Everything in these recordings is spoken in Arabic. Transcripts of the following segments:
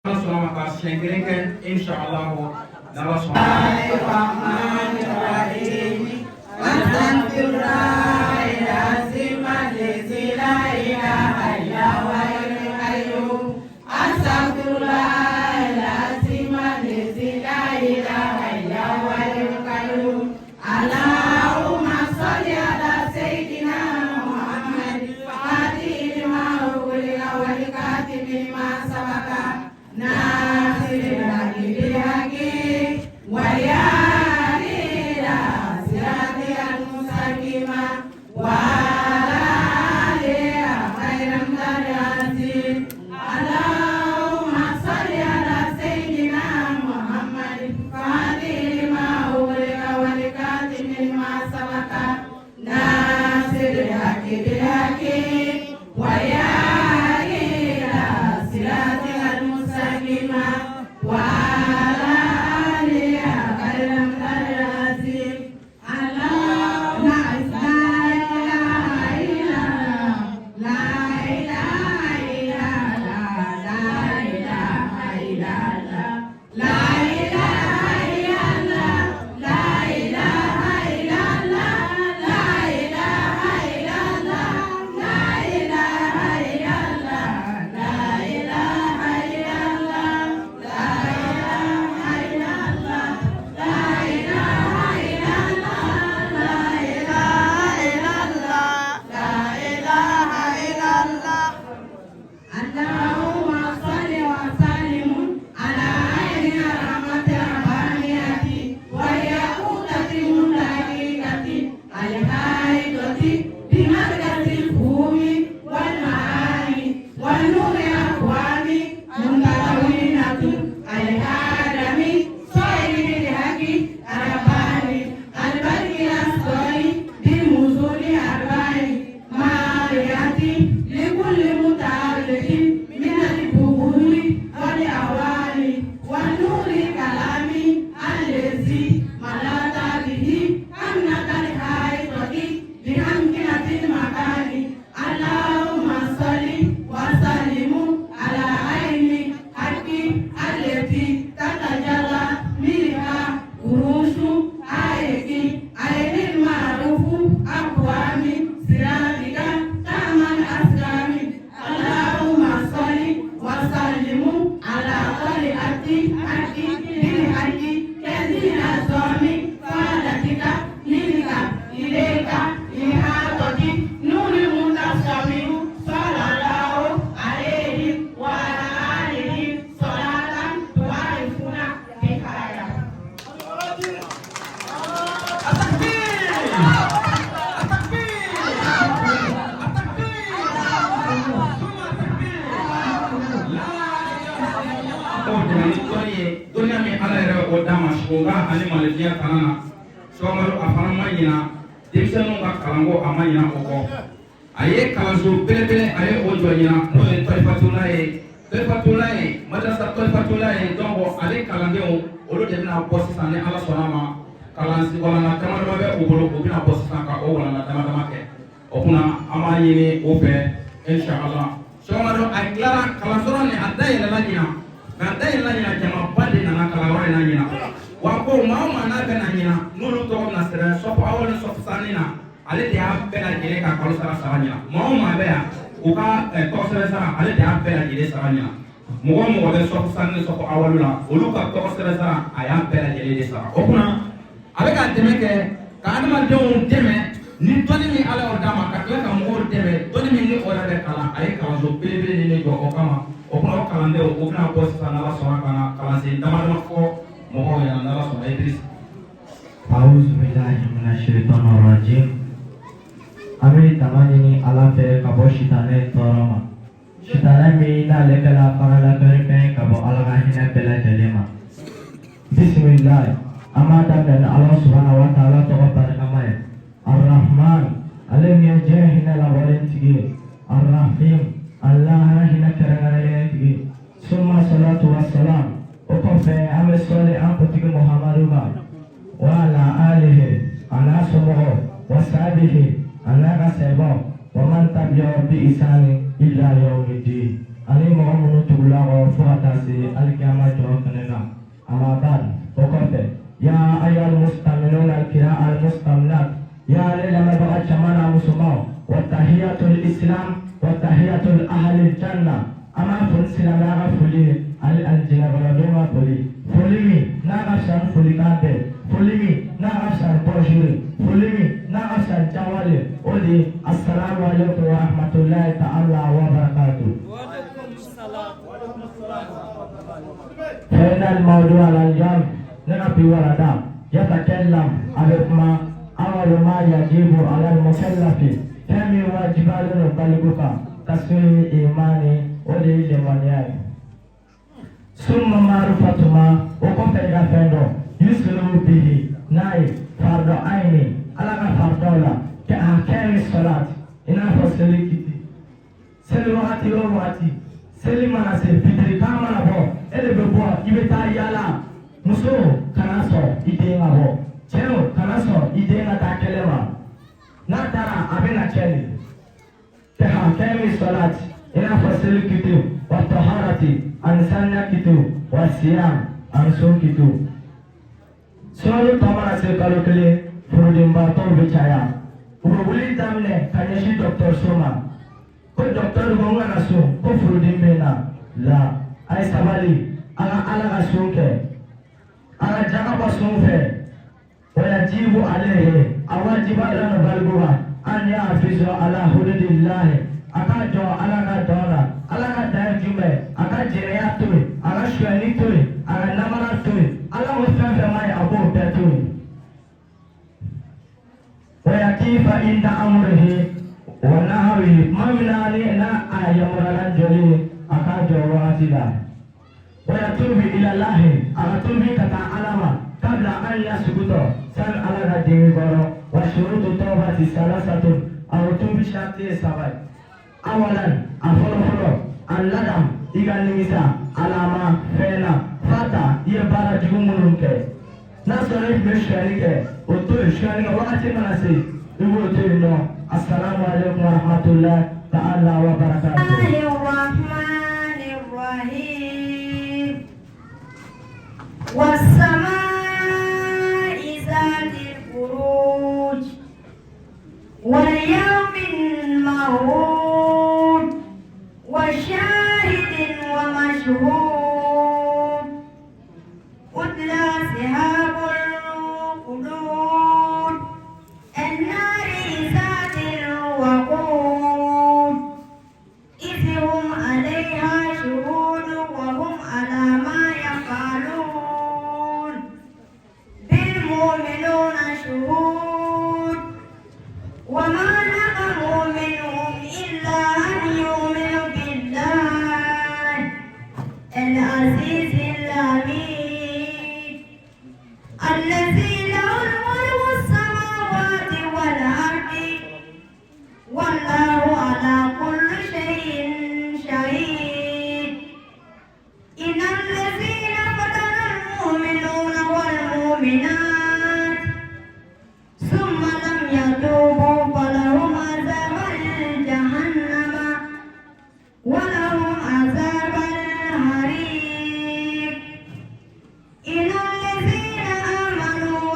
Selamat pasien keren insyaallah nama Bismillahirrahmanirrahim. Astagfirullahaladzim allazi la ilaha illa huwal qayyum. Astagfirullahaladzim allazi la ilaha illa huwal qayyum. Allahumma shalli ala sayyidina Muhammad fatihil mawlid wal khatimi ma sabaqa ناصر الحق بالحق والهادي إلى صراطك المستقيم وعلى آله خير البرية. اللهم صل على سيدنا محمد فاتح لما أغلق والكاتب لما سبق ناصر الحق بالحق والهادي إلى صراطك وعلى آله خير البرية. اللهم لا إله إلا الله لا إله إلا الله لا إله إلا الله لا إله إلا الله لا إله إلا الله لا إله إلا الله لا إله إلا الله لا اللهم صل وسلم على عين رحمة ربانية والياقوتة المنتهية الهائدة بمركز الفهوم والمعاني والنور الأكوان منتهية الآدمي صاحب الحق الرباني البرق الأصغر بموصول أربعين مارياتي لكل متعلق من البهور والأواني والنور كلامي الذي ملأت به أمنة الحائطة بأمكنة المكان. اللهم صل وسلم على عين الحق التي تتجلى منها قروش عيك عين المعروف أقوام صراطك تام الأسلام. اللهم صل وسلم على طريقة الحق بالحق كذي الأزوام فالتك منك إليك إحاطة نور المتسم صلى الله عليه وعلى آله صلاة تعرفنا بها. dunia min ala yɛrɛ o d'a ma sunba ani malidiya kalan na sɔgɔmado a fana ma ɲina denmisɛnninw ka kalanko a ma ɲina o kɔ a ye kalanso belebele a ye o jɔ ɲina n'o ye tɔlifatula ye madrasa tɔlifatula ye donc ale kalandenw olu de bɛna bɔ sisan ni ala sɔnna ma walanda dama dama bɛ u bolo u bɛna bɔ sisan ka o walanda dama dama kɛ o kunna an b'a ɲini o fɛ inshallah sɔgɔmado a tilara kalanso ni a dayɛlɛla ɲina nka dayɛlɛla ɲina jamaba de nana kalanyɔrɔ in na ɲina wa ko maa o maa n'a bɛ na ɲina n'olu tɔgɔ bɛna sɛbɛn sɔfo awɔ ni sɔfo sanni na ale de y'a bɛɛ lajɛlen ka kalo sara sara ɲina maa o maa bɛ yan u ka tɔgɔ sɛbɛn sara ale de y'a bɛɛ lajɛlen sara ɲina mɔgɔ o mɔgɔ bɛ sɔfo sanni ni sɔfo awɔlu la olu ka tɔgɔ sɛbɛn sara a y'a bɛɛ lajɛlen de sara o kunna a bɛ ka dɛmɛ kɛ ka adamadenw dɛmɛ ni dɔnni min ala y'o d'a ma ka tila ka mɔgɔw dɛmɛ dɔnni min ni o yɛrɛ bɛ kalan a ye kalanso belebele de jɔ o kama o kunna o kalandenw o bɛna bɔ sisan n'ala sɔnna ka na kalansen dama dama fɔ mɔgɔw ɲɛna n'ala sɔnna Idrissa. A'udzu billahi minasyaitonir rajim. Ami tamani ala fe kabo shitane toroma. Shitane mi na lekala parala karipe kabo ala kahina bela jelema. Bismillah. Amada dan Allah Subhanahu wa taala to barkamai. Ar-Rahman alam yajahina la walintigi. Ar-Rahim Allah hina karangale summa salatu wassalam. Okofe ame sole ampoti Muhammadu wa ala alihi ala somoho wa sabihi ala kasebo wa man tabi'ahu bi ihsani illa yaumiddin. ani mɔgɔ minnu tugula kɔ fo ka taa se alikiyama jɔ fɛnɛ na ama bad o kɔfɛ ya ayyuhal mustaminuna alkiram almustaminat ya ale lamɛnbaga caman na musomanw wa tahiyatul islam wa tahiyatul ahlil janna an b'a foli silamɛya ka foli ani alijinɛbagatɔw ka foli foli min n'a ka fisa ni folikan bɛɛ foli min n'a ka fisa ni bonjour foli min n'a ka fisa ni jawale o de ye assalamu alaikum wa rahmatulahi ta'ala wa barakatuh. فإن الموضوع اليوم نقضي وردا يتكلم عن أول ما يجب على المكلف كم واجبات نبلغك تصوير إيماني ولي لمنياي ثم معرفة ما وقف الغفندو يسلم به ناي فرض عيني على فرض الله كأحكام الصلاة إن فصلك سلواتي وواتي سلمنا سيفتري كامنا بو ele bɛ bɔ i bɛ taa yaala muso kana sɔn i den ka bɔ cɛw kana sɔn i den ka taa kɛlɛ ma n'a taara a bɛ na kɛ de kɛmi sɔlati i n'a fɔ seli kito wa tɔharati ani saniya kito wa siyam ani sun kito sɔɔni tɔ mana se kalo kelen furudenbaatɔw bɛ caya u bɛ wuli daminɛ ka ɲɛsin dɔgɔtɔrɔso ma ko dɔgɔtɔrɔ ko n kana so ko furuden bɛ na la. ay sabali ala ka sun kɛ ala jaga bɔ sun fɛ wa yajibu alayhi awajiba ala baliguba an yafizu ala hududillahi a ka jɔ ala ka dɔn la ala ka dan ye jumɛn a ka jɛnɛya to yen a ka suyɛni to yen a ka namara to yen ala ko fɛn fɛn ma ye a b'o bɛɛ to yen wa yakifa inda amrihi wa nahwihi ma mina ni na a yamarala jɔli a ka jɔ wagati la ويتوب إلى الله أتوب كتا علما قبل أن يسقط سن على الدين برو وشروط التوبة ثلاثة أو توب شرطي سبع أولا أفضل اللدم إذا نمسا علامة فينا فتا يبارا جمهورك نصرف بشريك وطول شريك وقت مناسي يقول تينو السلام عليكم ورحمة الله تعالى وبركاته. الرحمن الرحيم والسماء ذات البروج واليوم الموعود وشاهد ومشهود قتل سحاب القلوب النار ذات الوقود إذ هم عليها شهود وهم على ما يفعلون بالمؤمنون شهود وما نقموا منهم إلا أن يؤمنوا بالله العزيز الحميد الذي له الملك السماوات والأرض والله على كل شيء شهيد إن الذين فتنوا المؤمنون والمؤمنات ثم لم يتوبوا فلهم عذاب جهنم ولهم عذاب الحريق إن الذين آمنوا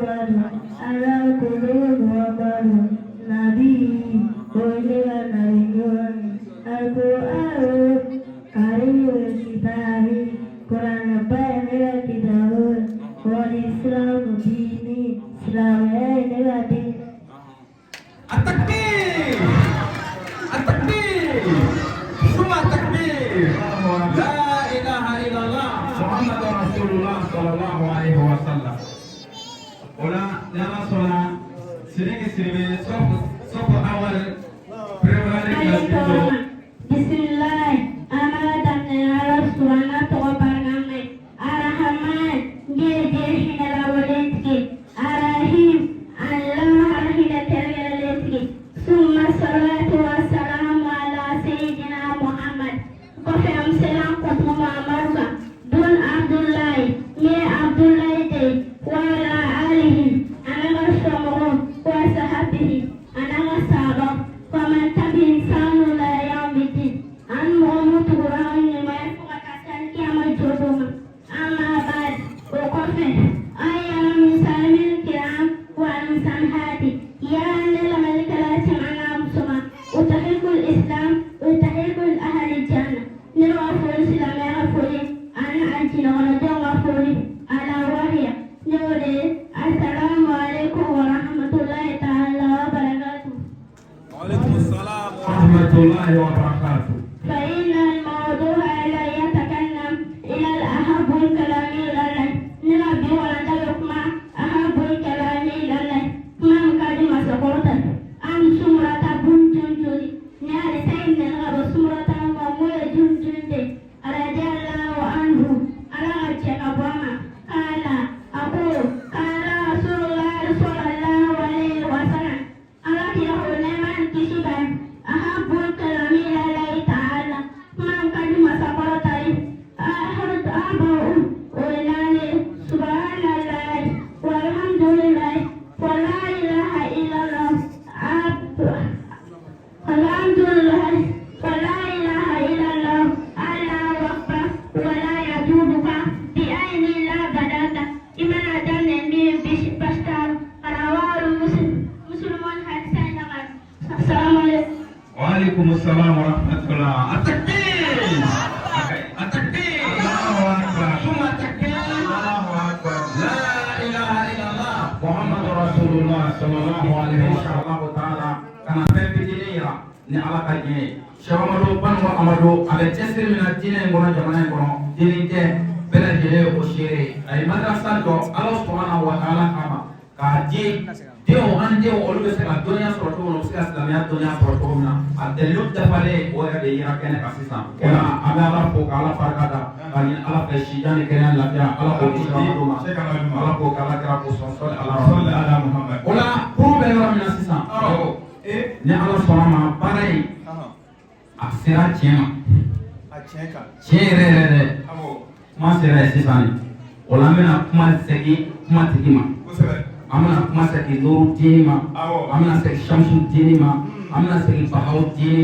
على قلوب وقلب نبي كل نبي القرآن كريم الكتاب قرآن بين الكتاب والإسلام ديني إسلامين دين. التكبير التكبير ثم التكبير لا إله إلا الله محمد رسول الله صلى الله عليه وسلم. ولا نرى صلاة سريك سريك صف أول بسم الله أمانة على سوانا توبرنامي الرحمن جيجي حين الأوليتك الرحيم الله حين ترغلتك ثم الصلاة والسلام على سيدنا محمد وفي أمسلام قطم أمرك دون عبد الله يا عبد الله دي وعلى آله أنا الشمرون وصحبه أنا الصحابة ومن تبع إنسان لا يوم الدين أن محمد قرآن ما يفوق كسر كما جدوم أما بعد وقفه أيها المسلمين الكرام والمسلمات يا أهل الملك لا سمعنا مسلما وتحق الإسلام وتحق أهل الجنة نروى الإسلام يا فولي أنا أجينا ونجوا فولي على وهي نولي السلام عليكم ورحمة الله تعالى وبركاته. وعليكم السلام ورحمة الله وبركاته. فإن الموضوع لا يتكلم إلى الأحب الكلام إلى الله نربي ونترك أحب الكلام إلى الله ما مكلمة سقوطا أم سمرة بنجنجري نار سيدنا الغرب سمرة وموية جنجنجي رضي الله عنه على وجه أبواما قال أقول قال رسول الله صلى الله عليه وسلم التي يقول من كشبا أحب الكلام إلى الله تعالى من كلمة سقوطا أحد أبوه ولاني سبحان الله والحمد لله ولا إله إلا الله الحمد لله ولا إله إلا الله الله أكبر ولا يجوبك بأين لا بدأت إما أدنني بشتار رواه مسلم حديث السلام عليكم. وعليكم السلام ورحمة الله. التكبير التكبير الله أكبر ثم التكبير الله أكبر لا إله إلا الله محمد رسول الله صلى الله عليه وسلم تعالى كما تبتدينا نعلق الجنة شاملو بنو أمرو على تسر من الدين يقولون جماعة يقولون دين ده بلا جلة وشيري أي مدرسة جو الله سبحانه وتعالى كما كاجي ديو أن ديو أولو بسكا الدنيا سرطو ونسكا سلاميات الدنيا سرطو منا الدلوب دفالي ويا ديرا كنا كاسيسا ولا أبي الله فوق الله فرقادا كان الله بشيجاني كنا لابيا الله بوجي دوما الله فوق الله كرا بوسون الله صلى على محمد ولا بروبة يورا من السيسا ne ala sɔnna ma baara in a sera tiɲɛ ma tiɲɛ yɛrɛ yɛrɛ dɛ kuma sera yen sisan de o la an bɛna kuma segin kuma tigi ma an bɛna kuma segin Nuru dini ma an bɛna segin Shamsu dini ma an bɛna segin Bahawu dini